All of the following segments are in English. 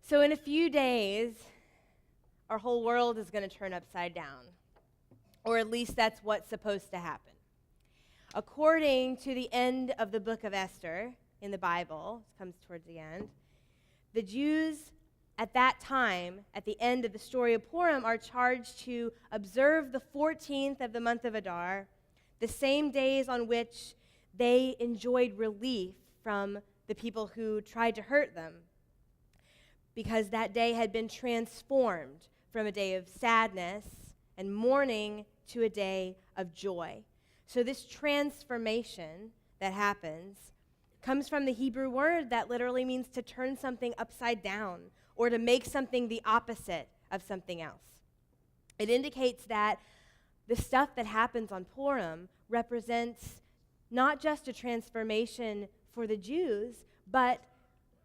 So in a few days, our whole world is going to turn upside down. Or at least that's what's supposed to happen. According to the end of the book of Esther in the Bible, it comes towards the end, the Jews at that time, at the end of the story of Purim, are charged to observe the 14th of the month of Adar, the same days on which they enjoyed relief from the people who tried to hurt them, because that day had been transformed from a day of sadness and mourning to a day of joy. So this transformation that happens comes from the Hebrew word that literally means to turn something upside down or to make something the opposite of something else. It indicates that the stuff that happens on Purim represents not just a transformation for the Jews, but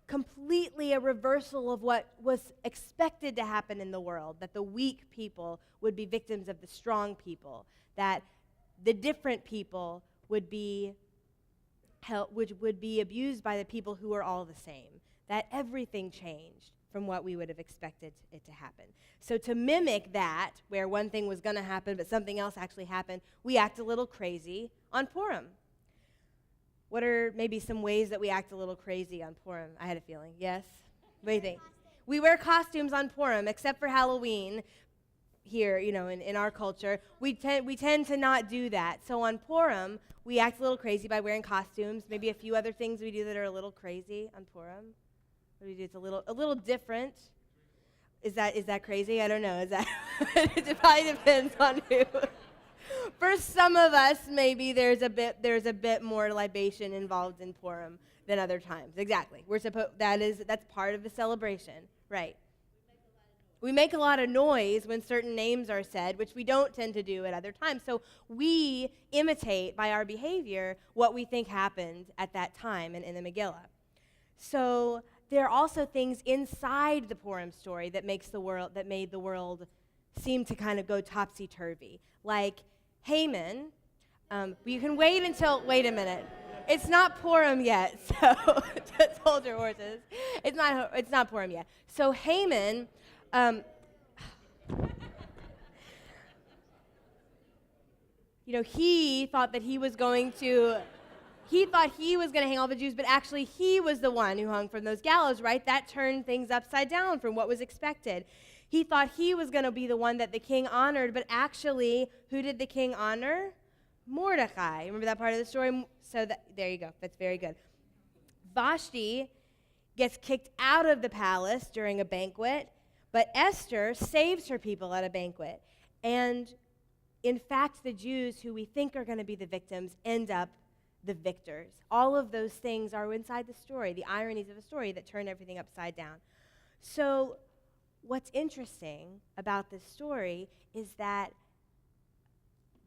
completely a reversal of what was expected to happen in the world, that the weak people would be victims of the strong people, that the different people would be abused by the people who are all the same, that everything changed from what we would have expected it to happen. So to mimic that, where one thing was going to happen but something else actually happened, we act a little crazy on Purim. What are maybe some ways that we act a little crazy on Purim? I had a feeling. Yes? What do you think? We wear costumes on Purim, except for Halloween here, in our culture. We tend to not do that. So on Purim, we act a little crazy by wearing costumes. Maybe a few other things we do that are a little crazy on Purim. What do we do? It's a little different. Is that crazy? I don't know. Is that it probably depends on who. For some of us, maybe there's a bit more libation involved in Purim than other times. Exactly. That's part of the celebration, right? We make a lot of noise when certain names are said, which we don't tend to do at other times. So we imitate by our behavior what we think happened at that time in the Megillah. So there are also things inside the Purim story that made the world seem to kind of go topsy-turvy. Like Haman, you can wait a minute. It's not Purim yet, so just hold your horses. It's not Purim yet. So Haman, he thought he was going to hang all the Jews, but actually he was the one who hung from those gallows, right? That turned things upside down from what was expected. He thought he was going to be the one that the king honored, but actually, who did the king honor? Mordecai. Remember that part of the story? So there you go. That's very good. Vashti gets kicked out of the palace during a banquet, but Esther saves her people at a banquet. And in fact, the Jews who we think are going to be the victims end up the victors. All of those things are inside the story, the ironies of the story that turn everything upside down. So what's interesting about this story is that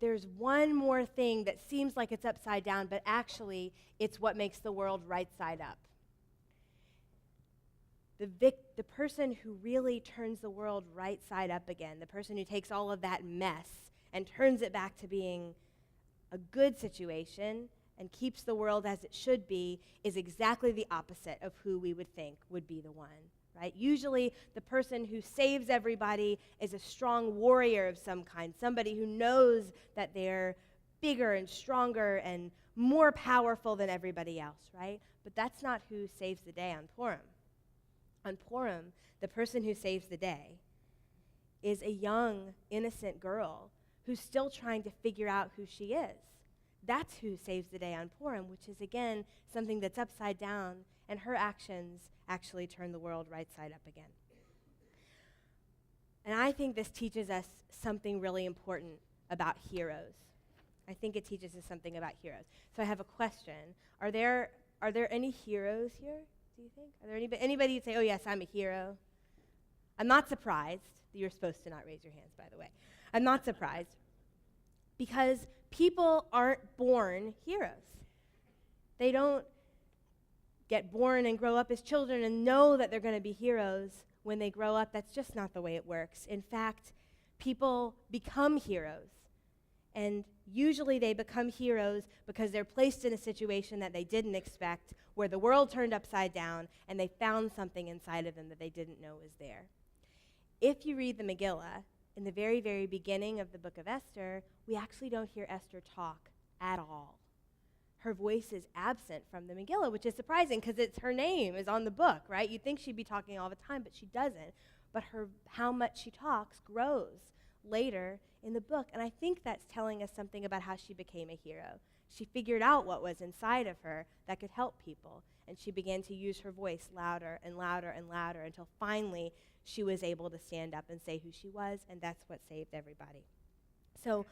there's one more thing that seems like it's upside down, but actually it's what makes the world right side up. The person who really turns the world right side up again, the person who takes all of that mess and turns it back to being a good situation and keeps the world as it should be, is exactly the opposite of who we would think would be the one. Right? Usually, the person who saves everybody is a strong warrior of some kind, somebody who knows that they're bigger and stronger and more powerful than everybody else, right? But that's not who saves the day on Purim. On Purim, the person who saves the day is a young, innocent girl who's still trying to figure out who she is. That's who saves the day on Purim, which is, again, something that's upside down, and her actions actually turn the world right side up again. And I think this teaches us something really important about heroes. I think it teaches us something about heroes. So I have a question. Are there any heroes here, do you think? Are there anybody who'd say, oh, yes, I'm a hero? I'm not surprised. You're supposed to not raise your hands, by the way. I'm not surprised because people aren't born heroes. They don't get born and grow up as children and know that they're going to be heroes when they grow up. That's just not the way it works. In fact, people become heroes. And usually they become heroes because they're placed in a situation that they didn't expect, where the world turned upside down and they found something inside of them that they didn't know was there. If you read the Megillah, in the very, very beginning of the book of Esther, we actually don't hear Esther talk at all. Her voice is absent from the Megillah, which is surprising because it's her name is on the book, right? You'd think she'd be talking all the time, but she doesn't. But how much she talks grows later in the book. And I think that's telling us something about how she became a hero. She figured out what was inside of her that could help people. And she began to use her voice louder and louder and louder until finally she was able to stand up and say who she was, and that's what saved everybody. So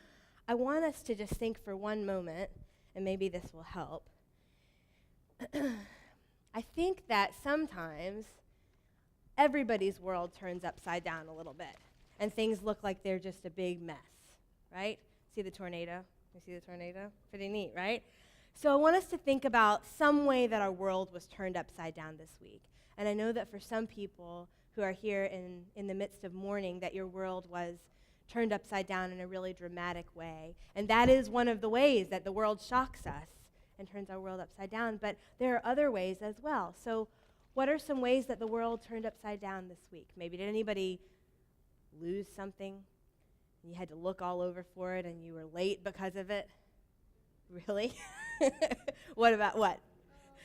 I want us to just think for one moment, and maybe this will help. I think that sometimes everybody's world turns upside down a little bit, and things look like they're just a big mess, right? See the tornado? You see the tornado? Pretty neat, right? So I want us to think about some way that our world was turned upside down this week. And I know that for some people who are here in the midst of mourning, that your world was turned upside down in a really dramatic way. And that is one of the ways that the world shocks us and turns our world upside down. But there are other ways as well. So what are some ways that the world turned upside down this week? Maybe did anybody lose something? And you had to look all over for it and you were late because of it? Really? What about what? Well, we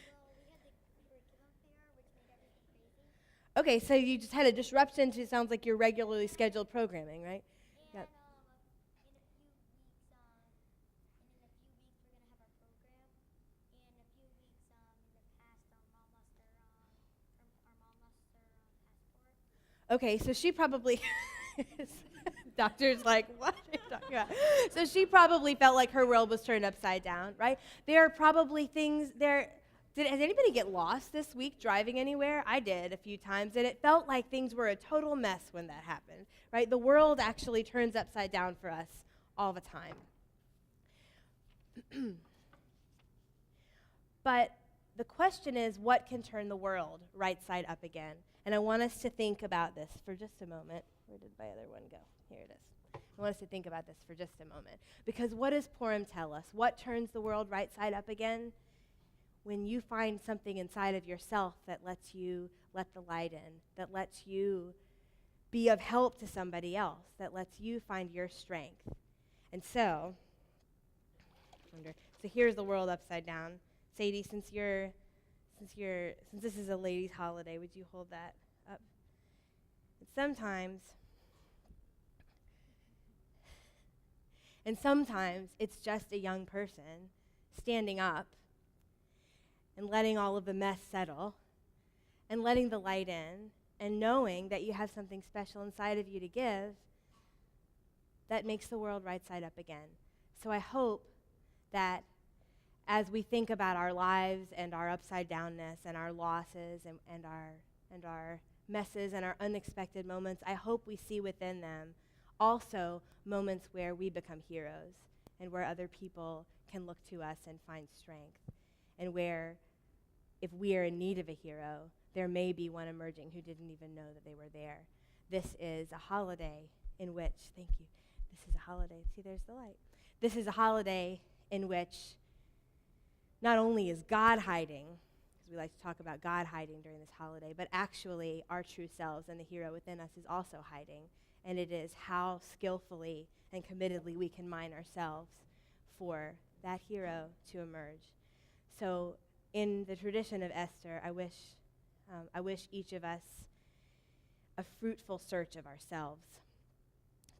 had the curriculum fair, which made everything crazy. Okay, so you just had a disruption to, sounds like your regularly scheduled programming, right? And Yep. in a few weeks, we're gonna have our program. In a few weeks, in the past, our mom lost her passport. Okay, so she probably, doctor's like, what are you talking about? So she probably felt like her world was turned upside down, right? There are probably things there. Has anybody get lost this week driving anywhere? I did a few times, and it felt like things were a total mess when that happened, right? The world actually turns upside down for us all the time. But the question is, what can turn the world right side up again? And I want us to think about this for just a moment. Where did my other one go? Here it is. I want us to think about this for just a moment. Because what does Purim tell us? What turns the world right side up again? When you find something inside of yourself that lets you let the light in, that lets you be of help to somebody else, that lets you find your strength. And so here's the world upside down. Sadie, since this is a ladies' holiday, would you hold that up? And sometimes it's just a young person standing up and letting all of the mess settle and letting the light in and knowing that you have something special inside of you to give that makes the world right side up again. So I hope that as we think about our lives and our upside downness and our losses and our messes and our unexpected moments, I hope we see within them also moments where we become heroes and where other people can look to us and find strength, and where if we are in need of a hero, there may be one emerging who didn't even know that they were there. This is a holiday in which, thank you, this is a holiday, see there's the light. This is a holiday in which not only is God hiding, because we like to talk about God hiding during this holiday, but actually our true selves and the hero within us is also hiding. And it is how skillfully and committedly we can mine ourselves for that hero to emerge. So in the tradition of Esther, I wish each of us a fruitful search of ourselves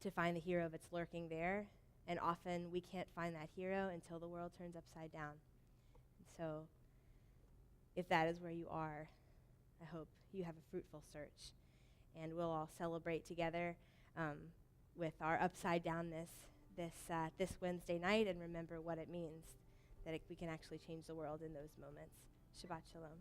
to find the hero that's lurking there. And often we can't find that hero until the world turns upside down. So if that is where you are, I hope you have a fruitful search. And we'll all celebrate together with our upside downness this Wednesday night and remember what it means that we can actually change the world in those moments. Shabbat Shalom.